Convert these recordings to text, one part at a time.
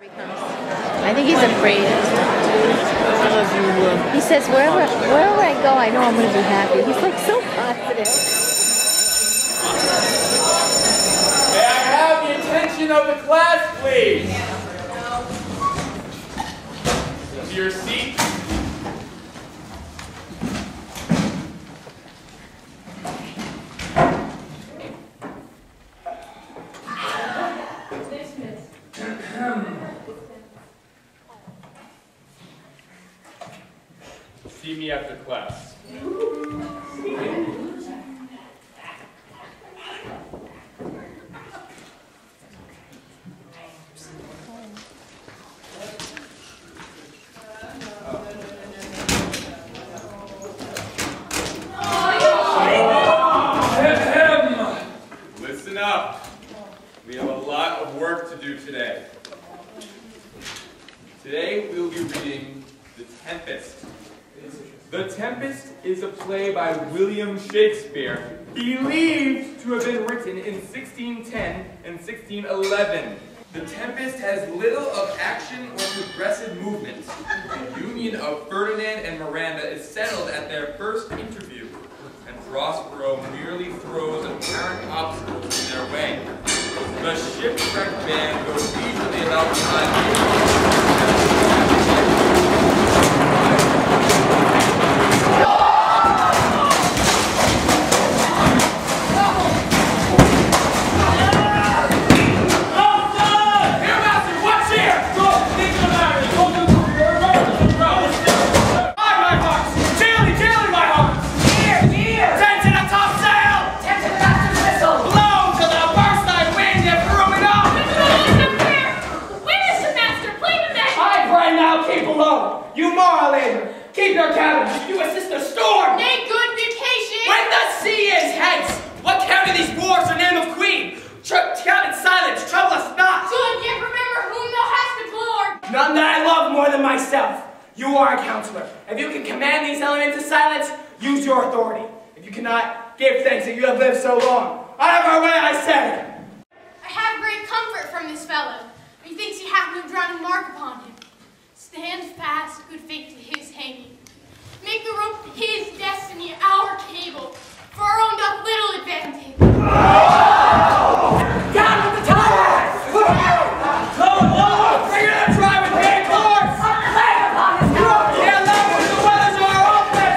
I think he's afraid. He says, wherever I go, I know I'm going to be happy. He's like so confident. May I have the attention of the class, please? To your seat. See me after class. Listen up. We have a lot of work to do today. Today we will be reading The Tempest. The Tempest is a play by William Shakespeare, believed to have been written in 1610 and 1611. The Tempest has little of action or progressive movement. The union of Ferdinand and Miranda is settled at their first interview, and Prospero merely throws apparent obstacles in their way. The shipwrecked band goes easily about time. Keep your cabin. You assist the storm. Nay, good vacation. When the sea is hence, what count of these wars are name of queen? Count in silence, trouble us not. Good, yet remember whom thou hast deplored. None that I love more than myself. You are a counselor. If you can command these elements to silence, use your authority. If you cannot, give thanks that you have lived so long. Out of our way, I say. I have great comfort from this fellow. Methinks he hath no drowning mark upon him. Stand fast, good faith to his hanging. Make the rope his destiny, our cable, for our own doth little advantage. Down with the tires! Lower! Bring it up, try with me, course! Leg upon his head! Yeah, level, the weathers are open!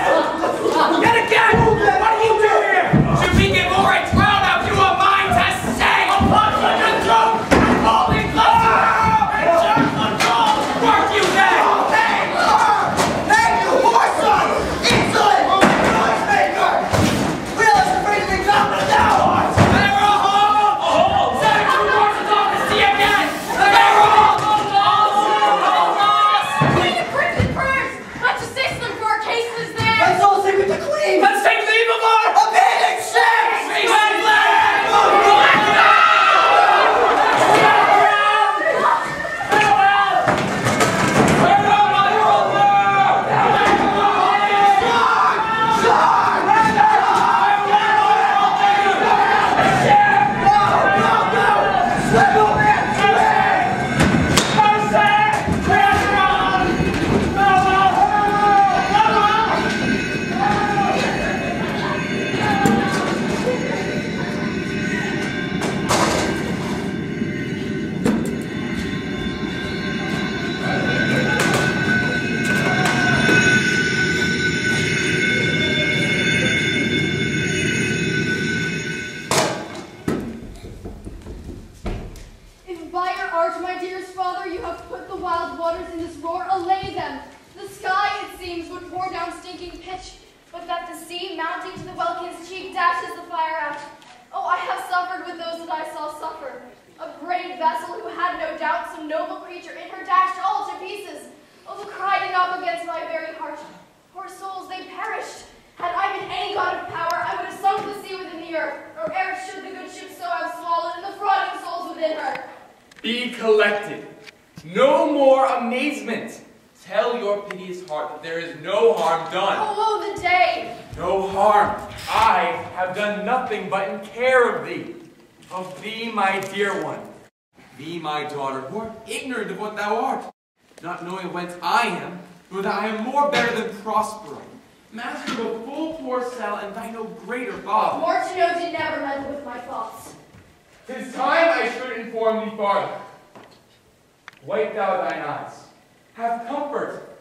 Yet again! What do you do here? Should we give over a drown out, you are mine to say! Upon the throat! Holy closer! Work you then! Be collected. No more amazement. Tell your piteous heart that there is no harm done. Oh, woe the day! No harm. I have done nothing but in care of thee, my dear one. Thee, my daughter, who art ignorant of what thou art, not knowing whence I am, nor that I am more better than Prospero, master of a full poor cell, and thy no greater father. More to know did never meddle with my thoughts. 'Tis time I should inform thee farther. Wipe thou thine eyes. Have comfort.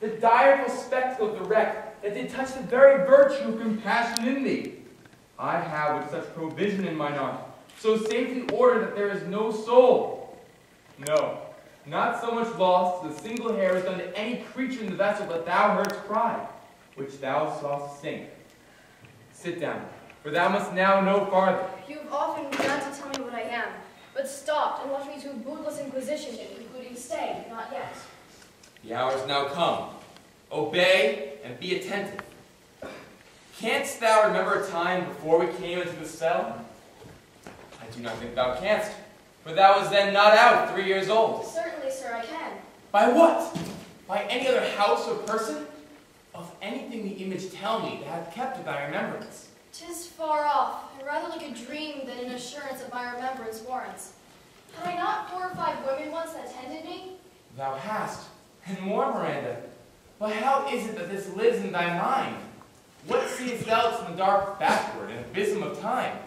The direful spectacle of the wreck that did touch the very virtue of compassion in thee, I have with such provision in mine art, so safely ordered that there is no soul. No, not so much loss as a single hair is done to any creature in the vessel that thou heardst cry, which thou sawest sink. Sit down, for thou must now know farther. You have often begun to tell me what I am, but stopped and left me to a bootless inquisition, including stay, not yet. The hour is now come. Obey and be attentive. Canst thou remember a time before we came into the cell? I do not think thou canst, for thou was then not out 3 years old. Certainly, sir, I can. By what? By any other house or person? Of anything the image tell me that hath kept of thy remembrance. 'Tis far off, and rather like a dream than an assurance of my remembrance warrants. Had I not 4 or 5 women once that tended me? Thou hast, and more, Miranda. But how is it that this lives in thy mind? What seest thou in the dark backward, an abysm of time?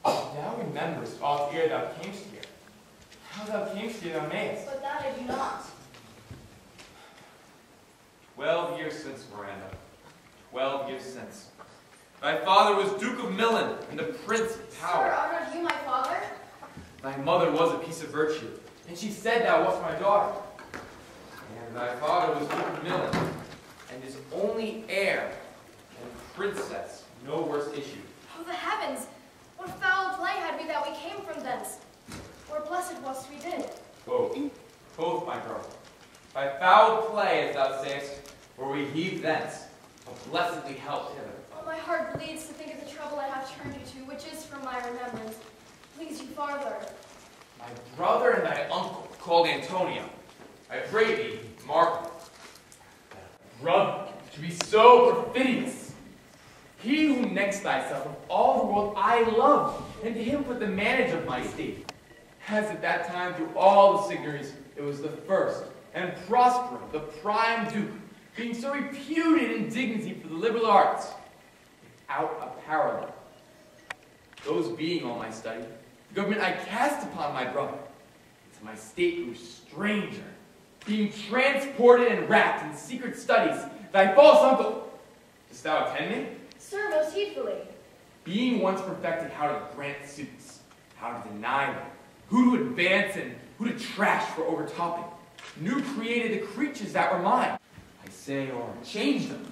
Thou rememberest all ere thou camest here. How thou camest here thou mayest. But that I do not. 12 years since, Miranda. 12 years since. Thy father was Duke of Milan and the Prince of Power. Sir, are not you my father? Thy mother was a piece of virtue, and she said thou wast my daughter. And thy father was Duke of Milan, and his only heir, and princess, no worse issue. Oh, the heavens! What foul play had we that we came from thence? Or blessed was we did. Both, my girl. By foul play, as thou sayest, were we heaved thence, but blessedly helped hither. Oh, my heart bleeds to think of the trouble I have turned you to, which is from my remembrance. Please you farther. My brother and thy uncle, called Antonio, I pray thee, mark me. Brother, to be so perfidious. He who next thyself of all the world I love, and to him put the manage of my state. As at that time through all the signories, it was the first, and Prospero, the prime duke, being so reputed in dignity for the liberal arts, without a parallel. Those being all my study, the government I cast upon my brother, to my state grew stranger, being transported and wrapped in secret studies, thy false uncle, dost thou attend me? Sir, most heedfully. Being once perfected how to grant suits, how to deny them, who to advance and who to trash for overtopping, new created the creatures that were mine, I say, or change them,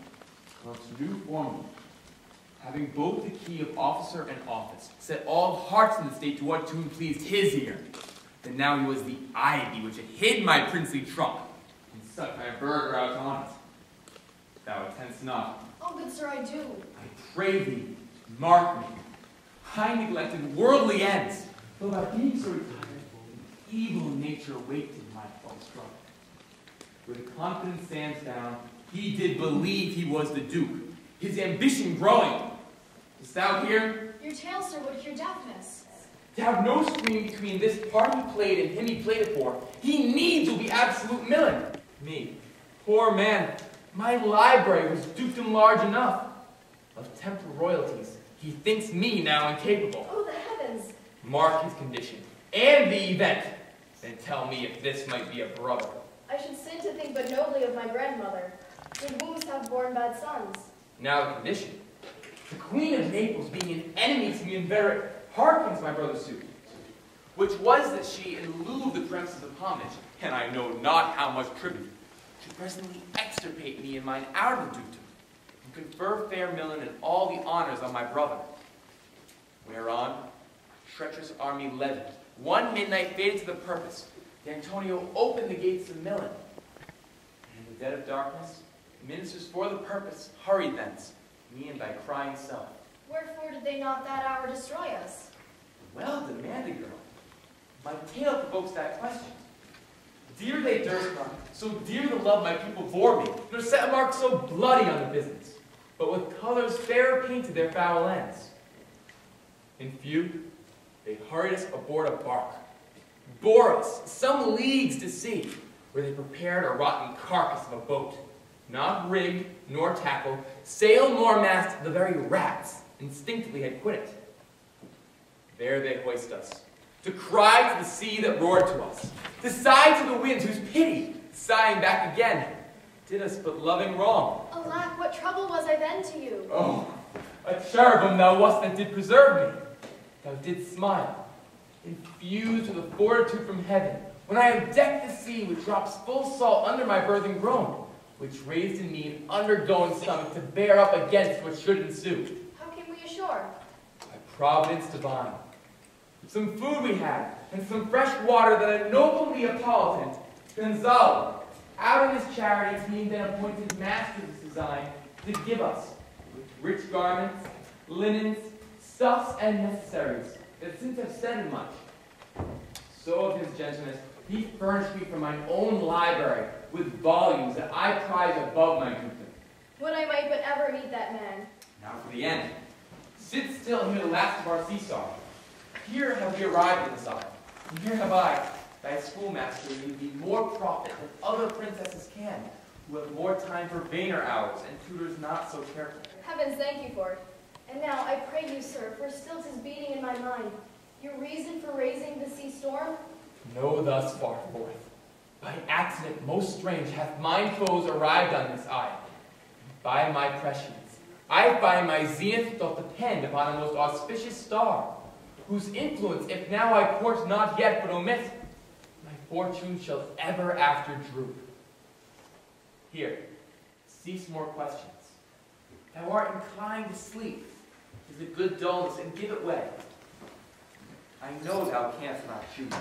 till its new form, having both the key of officer and office, set all hearts in the state to what tune pleased his ear. And now he was the ivy which had hid my princely trunk, and sucked my burger out on it. Thou attendst not. Oh, good sir, I do. I pray thee, mark me. I neglected worldly ends, though by being so retired, an evil nature waited my false struggle. With confidence stands down, he did believe he was the duke, his ambition growing. Dost thou hear? Your tale, sir, would cure deafness. To have no screen between this part he played and him he played it for, he needs will be absolute Milan. Me, poor man, my library was dukedom large enough. Of temporal royalties, he thinks me now incapable. Oh, the heavens! Mark his condition, and the event, then tell me if this might be a brother. I should sin to think but nobly of my grandmother. Good wombs have borne bad sons. Now the condition. The Queen of Naples, being an enemy to me inveterate, hearkens my brother's suit, which was that she, in lieu of the premises of homage, and I know not how much tribute, should presently extirpate me and mine out of the dukedom, and confer fair Milan and all the honors on my brother. Whereon, a treacherous army led, one midnight fated to the purpose, Antonio opened the gates of Milan, and in the dead of darkness, ministers for the purpose hurried thence, me and thy crying self. Wherefore did they not that hour destroy us? Well demanded, girl. My tale provokes that question. Dear they durst not, so dear the love my people bore me, nor set a mark so bloody on the business, but with colors fairer painted their foul ends. In few, they hurried us aboard a bark, bore us some leagues to sea, where they prepared a rotten carcass of a boat, not rigged nor tackled, sail nor mast, the very rats instinctively had quit it. There they hoist us, to cry to the sea that roared to us, to sigh to the winds whose pity, sighing back again, did us but loving wrong. Alack, what trouble was I then to you? Oh, a cherubim thou wast that did preserve me. Thou didst smile, infused with a fortitude from heaven, when I have decked the sea with drops full salt under my birthing groan, which raised in me an undergoing stomach to bear up against what should ensue. How came we ashore? By providence divine. Some food we had, and some fresh water that a noble Neapolitan, Gonzalo, out of his charity being then appointed master of this design, to give us, with rich garments, linens, stuffs, and necessaries, that since have said much. So of his gentleness, he furnished me from my own library with volumes that I prize above my dukedom. Would I might but ever meet that man. Now for the end. Sit still and hear the last of our seesaw. Here have we arrived at this isle, and here have I, thy schoolmaster, made thee more profit than other princesses can, who have more time for vainer hours, and tutors not so careful. Heavens thank you for it. And now I pray you, sir, for still 'tis beating in my mind, your reason for raising the sea storm? Know thus far forth, by accident most strange hath mine foes arrived on this isle. By my prescience, I find my zenith doth depend upon a most auspicious star, whose influence, if now I court not yet but omit, my fortune shall ever after droop. Here, cease more questions. Thou art inclined to sleep. 'Tis a good dullness, and give it way. I know thou canst not choose.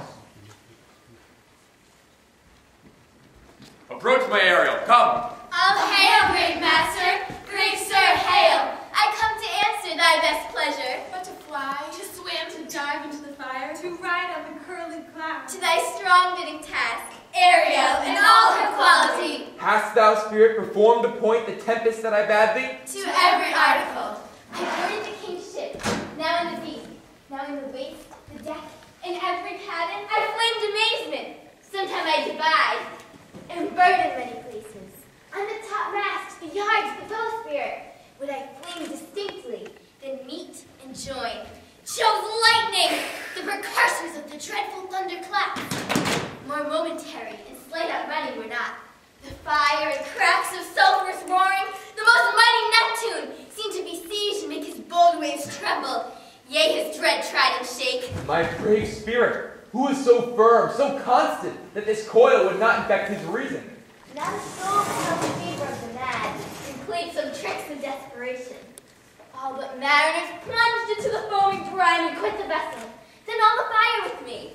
Approach, my Ariel, come! All hail, great master, great sir, hail! I come to answer thy best pleasure. But to fly, to swim, to dive into the fire, To ride on the curling cloud. to To thy strong bidding task, Ariel, in all her quality. Hast thou, spirit, performed to point the tempest that I bade thee? To every article. I boarded the king's ship, now in the deep, now in the waist, the deck, in every cabin, I flamed amazement. Sometime I divide, and bird in many places. On the top mast, the yards, the bowsprit, would I flame distinctly, then meet and join. Jove's lightning, the precursors of the dreadful thunderclaps. More momentary and slight on running were not. The fire and cracks of sulphurous roaring, the most mighty Neptune, seemed to besiege and make his bold waves tremble. Yea, his dread trident shake. My brave spirit, who is so firm, so constant, that this coil would not infect his reason? Not a soul can help the fever of the mad, and played some tricks of desperation. All but mariners plunged into the foaming brine and quit the vessel, then all the fire with me.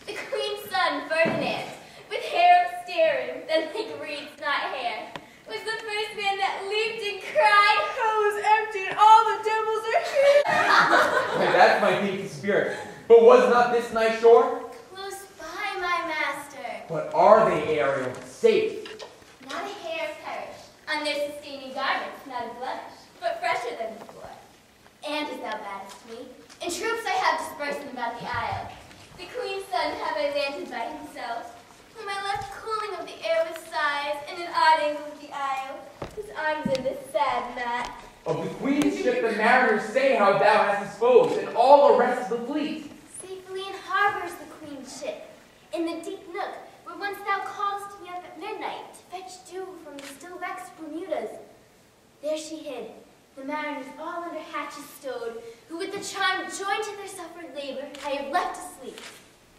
The queen's son, Ferdinand, with hair of steering, then like reeds, not hair, was the first man that leaped and cried, "Hose empty and all the devils are here!" Why, that's my deacon spirit. But was not this night shore? Close by, my master. But are they, Ariel, safe? Not a hair perished, on their sustaining garments, not a blemish, but fresher than before. And as thou badest me, in troops I have dispersed them about the isle. The queen's son have I landed by himself, whom I left cooling of the air with sighs in an odd angle of the isle, his arms in this sad knot. Of the queen's ship the mariners say how thou hast disposed, and all the rest of the fleet. Safely in harbor's the queen's ship, in the deep nook where once thou calledst me up at midnight to fetch dew from the still vexed Bermudas. There she hid, the mariners all under hatches stowed, who with the charm joined to their suffered labor I have left asleep.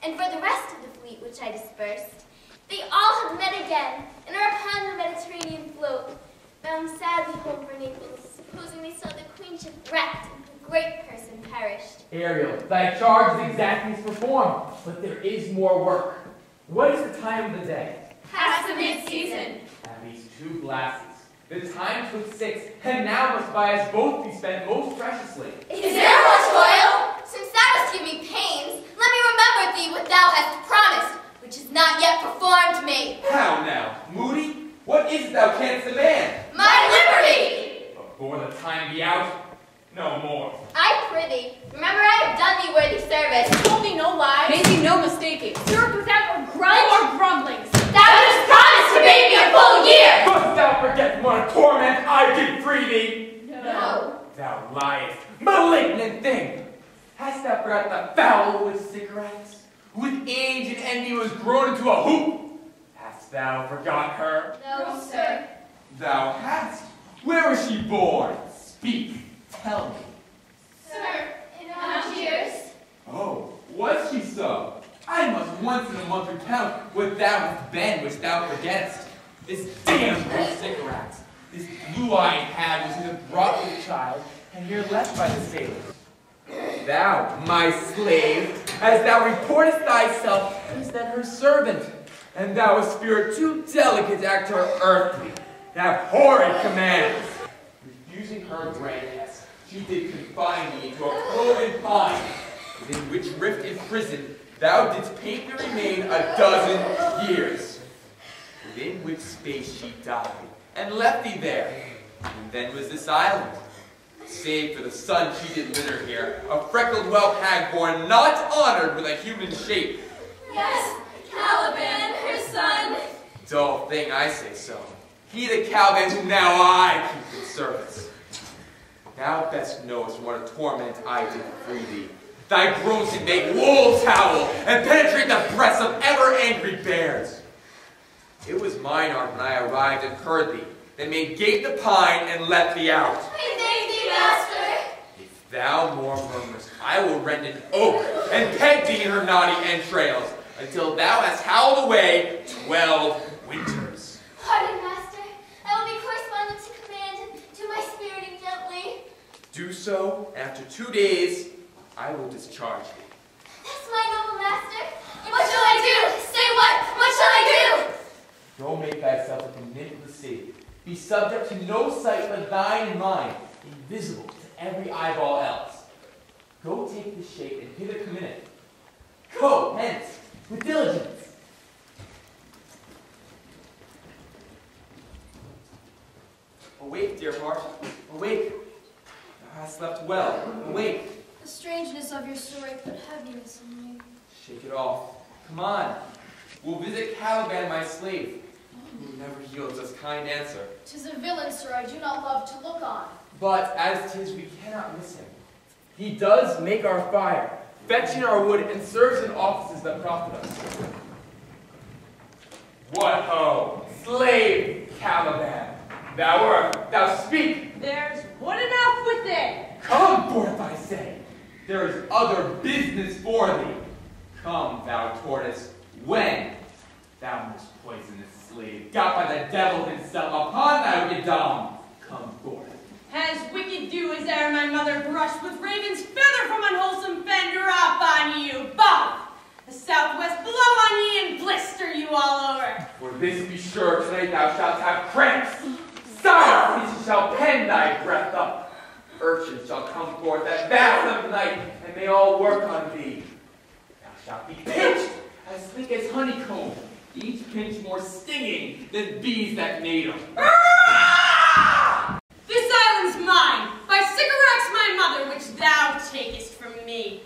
And for the rest of the fleet which I dispersed, they all have met again, and are upon the Mediterranean float, bound sadly home for Naples, supposing they saw the queen ship wrecked and the great person perished. Ariel, thy charge is exactly as performed, but there is more work. What is the time of the day? Past the mid-season. At least 2 glasses. The time took 6, and now must by us both be spent most preciously. Is there more toil? Since thou hast given me pains, let me remember thee what thou hast promised, which is not yet performed me. How now, Moody? What is it thou canst demand? My liberty! Before the time be out, no more. I prithee, remember I have done thee worthy service. Told me no lies. Made me no mistaking. Served without a grudge or grumblings. Thou didst promise to make me a full year. Dost thou forget from our torment I did free thee? No. Thou liest, malignant thing! Hast thou forgot the fowl with cigarettes, who with age and envy was grown into a hoop? Hast thou forgot her? No, sir. Thou hast. Where was she born? Speak, tell me. Sir, in Algiers. Oh, was she so? I must once in a month recount what thou hast been, which thou forgettest. This damned cigarettes. This blue-eyed hag was either brought with a child and here left by the sailors. Thou, my slave, as thou reportest thyself, is that her servant, and thou a spirit too delicate to act her earthly, and have horrid commands. Refusing her grandness, she did confine me to a cloven pine, within which rift in prison thou didst paint me remain 12 years, within which space she died, and left thee there. And then was this island, save for the sun she did litter here, a freckled whelp hag born, not honored with a human shape. Yes, Caliban, her son. Dull thing, I say so. He the Caliban whom now I keep in service. Thou best knowest from what a torment I did free thee. Thy groans did make wolves howl, and penetrate the breasts of ever-angry bears. It was mine art when I arrived and heard thee, that made gape the pine and let thee out. I thank thee, master. If thou more murmurest, I will rend an oak and peg thee in her knotty entrails, until thou hast howled away 12 winters. Pardon, master. I will be correspondent to command. Do my spiriting gently. Do so, and after 2 days, I will discharge thee. That's my noble master. What shall I do? Say what? What shall I do? Go make thyself like a nymph of the sea. Be subject to no sight but thine and mine, invisible to every eyeball else. Go take the shape and hither come in it. Go, hence, with diligence. Awake, dear heart, awake. Thou hast slept well. Awake. The strangeness of your story put heaviness on me. Shake it off. Come on. We'll visit Caliban, my slave, who never yields us kind answer. 'Tis a villain, sir, I do not love to look on. But as 'tis, we cannot miss him. He does make our fire, fetch in our wood, and serves in offices that profit us. What ho, slave Caliban! Thou speak! There's wood enough within. Come forth, I say! There is other business for thee. Come, thou tortoise, when? Thou most poisonous slave, got by the devil himself upon thy wicked dom. Come forth. As wicked do as e'er my mother brushed with raven's feather from unwholesome fen drop on you, both. The southwest blow on ye and blister you all over. For this be sure, tonight thou shalt have cramps. Silence, he shall pen thy breath up. Urchins shall come forth at vast of night, and they all work on thee. Thou shalt be pinched as thick as honeycomb, each pinch more stinging than bees that made 'em. This island's mine, by Sycorax my mother, which thou takest from me.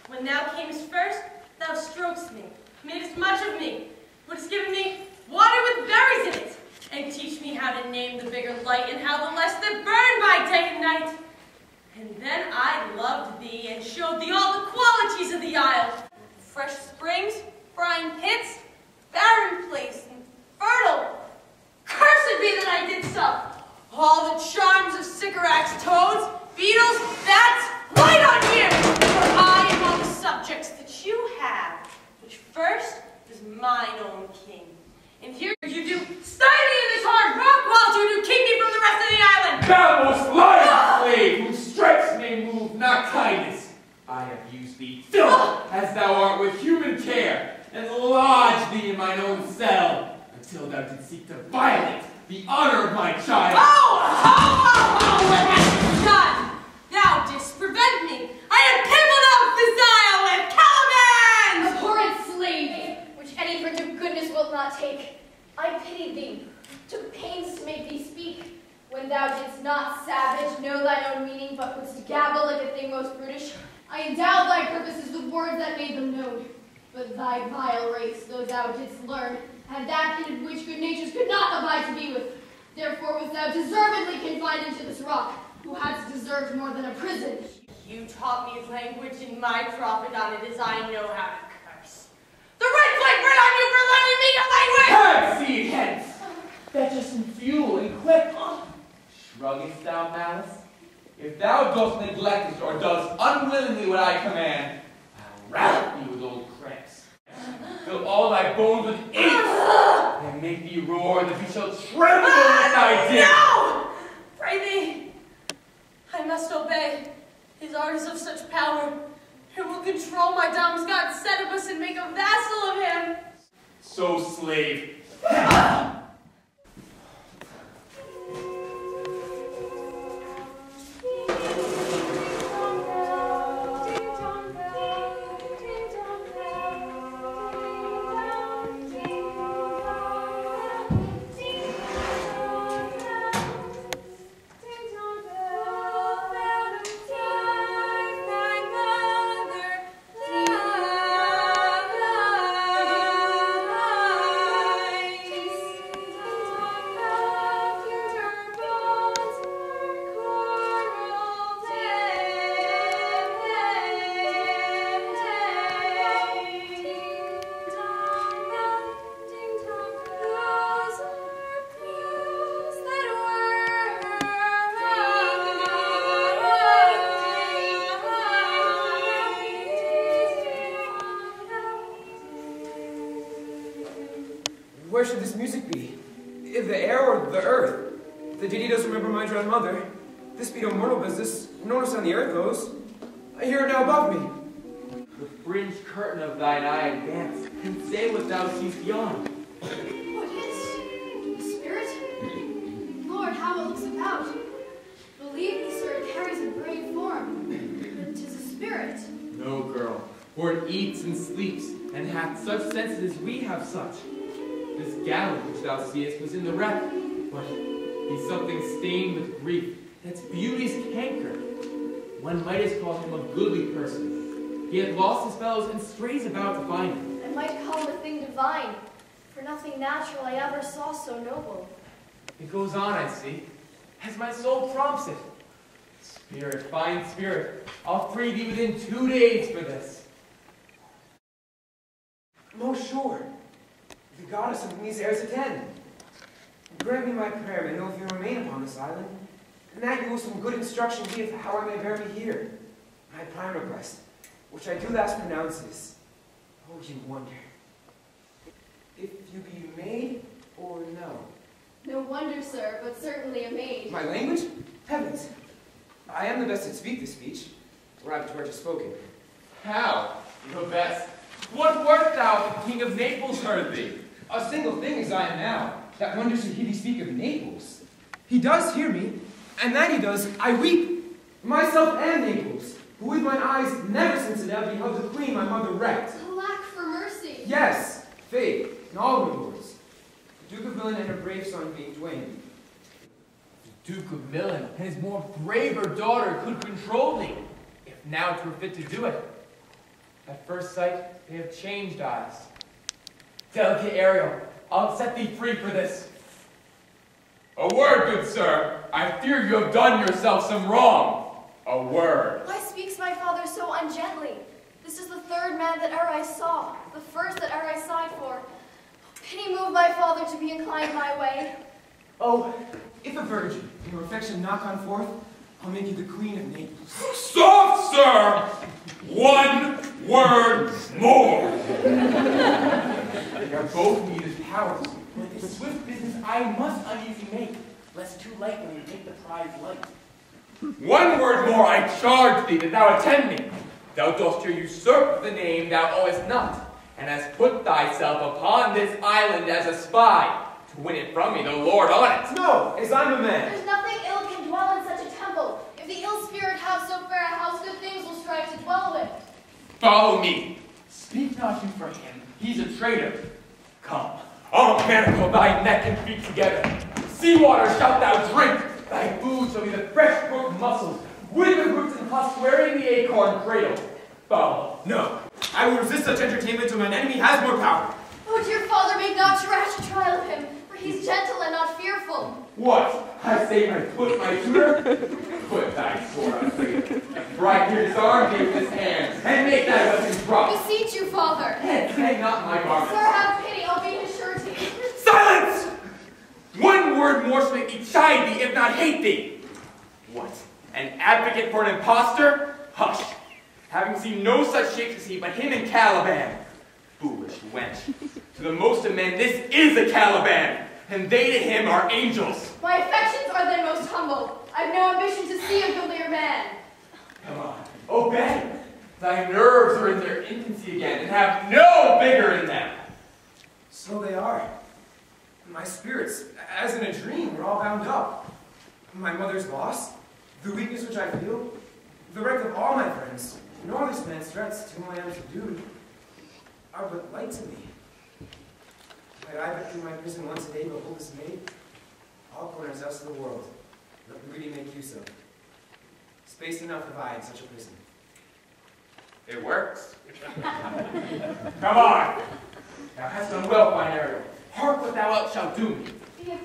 When thou camest first, thou strokest me, madest much of me, wouldst given me water with berries in it, and teach me how to name the bigger light and how the less that burn by day and night. And then I loved thee and showed thee all the qualities of the isle. Fresh springs, brine pits, barren place, and fertile. Cursed be that I did so. All the charms of Sycorax, toads, beetles, bats, light on you! For I am all the subjects that you have, which first is mine own king. And here you do stay me in this hard rock while you do keep me from the rest of the island. Thou most lying slave, whose stripes may move not kindness. I have used thee, filth, as thou art, with human care, and lodged thee in mine own cell, until thou didst seek to violate the honor of my child. What hast you done? Thou didst prevent me. I had peopled out this isle with Calimans! Abhorrent slave, which any print of goodness wilt not take. I pitied thee, took pains to make thee speak, when thou didst not, savage, know thine own meaning, but wouldst gabble like a thing most brutish. I endowed thy purposes words that made them known. But thy vile race, though thou didst learn, had that in which good natures could not abide to be with. Therefore was thou deservedly confined into this rock, who hadst deserved more than a prison. You taught me language, and my profit on it is I know how to curse. The red flag burn on you for learning me your language! Proceed hence! Fetch us some fuel and quick! Shruggest thou malice? If thou dost neglect it or dost unwillingly what I command, I'll rattle thee with old cramps. Fill all thy bones with ache, and make thee roar that thee shalt tremble at thy dick. No! Pray thee, I must obey. His art is of such power, it will control my dumb God Setibus and make a vassal of him. So slave. Where should this music be? In the air or the earth? The deity does remember my drowned mother. This be no mortal business. Notice on the earth goes. I hear it now above me. The fringed curtain of thine eye advance, and say what thou seest beyond. What is? A spirit? Lord, how it looks about. Believe me, sir, it carries a brave form. But 'tis a spirit. No, girl, for it eats and sleeps, and hath such senses as we have such. This gallant which thou seest was in the wreck, but he's something stained with grief, and its beauty's canker. One might as call him a goodly person. He hath lost his fellows and strays about to find him. I might call him a thing divine, for nothing natural I ever saw so noble. It goes on, I see, as my soul prompts it. Spirit, fine spirit, I'll free thee within 2 days for this. Most sure. The goddess of these airs attend. Grant me my prayer, may know if you remain upon this island, and that you will some good instruction give how I may bear me here. My prime request, which I do last pronounce is, oh, you wonder, if you be maid or no? No wonder, sir, but certainly a maid. My language? Heavens! I am the best to speak this speech, or I have just spoken. How? The best. What wert thou if the king of Naples heard thee? A single thing as I am now, that wonder should he speak of Naples. He does hear me, and that he does, I weep. Myself and Naples, who with mine eyes never since it ever beheld the queen my mother wrecked. Alack for mercy. Yes, faith, in all her lords. The Duke of Milan and her brave son being twain. The Duke of Milan and his more braver daughter could control thee, if now 'twere fit to do it. At first sight, they have changed eyes. Delicate Ariel, I'll set thee free for this. A word, good sir. I fear you have done yourself some wrong. A word. Why speaks my father so ungently? This is the third man that e'er I saw, the first that e'er I sighed for. Pity move my father to be inclined my way. Oh, if a virgin in your affection knock on forth, I'll make you the queen of Naples. Soft, sir! One word more! They are both needed powers, but the swift business I must uneasy make, lest too late when you take the prize light. One word more I charge thee that thou attend me. Thou dost here usurp the name thou owest not, and hast put thyself upon this island as a spy, to win it from me, the Lord on it. No, as I'm a man. There's nothing ill can dwell in such a temple. If the ill spirit have so fair a house, good things will strive to dwell with. Follow me. Speak not you for him, he's a traitor. Come, I'll manacle thy neck and feet together. Seawater shalt thou drink, thy food shall be the fresh brook mussels, with the roots and husks wearing the acorn cradle. Follow. No, I will resist such entertainment till mine enemy has more power. Oh, dear father, make not rash trial of him, for he's gentle and not fearful. What? I say my foot, my tutor? Put thy sword on freedom. Right here disarm thee with this hand, and make thy weapons drop. Beseech you, father. And hang not my garments. Sir, have pity, I'll be his surety. Silence! One word more shall make me chide thee, if not hate thee. What? An advocate for an impostor? Hush! Having seen no such shapes as he, but him in Caliban. Foolish wench. To the most of men, this is a Caliban, and they to him are angels. My affections are then most humble. I've no ambition to see a goodlier man. Come on, obey. Thy nerves are in their infancy again, and have no vigor in them. So they are. My spirits, as in a dream, were all bound up. My mother's loss, the weakness which I feel, the wreck of all my friends, nor this man's threats to whom I am subdued, are but light to me. Might I but through my prison once a day behold this maid, all corners else of the world, let the greedy make use of. Space enough have I in such a prison. It works. Come on. Thou hast done well, fine Ariel. Hark what thou else shalt do me. We have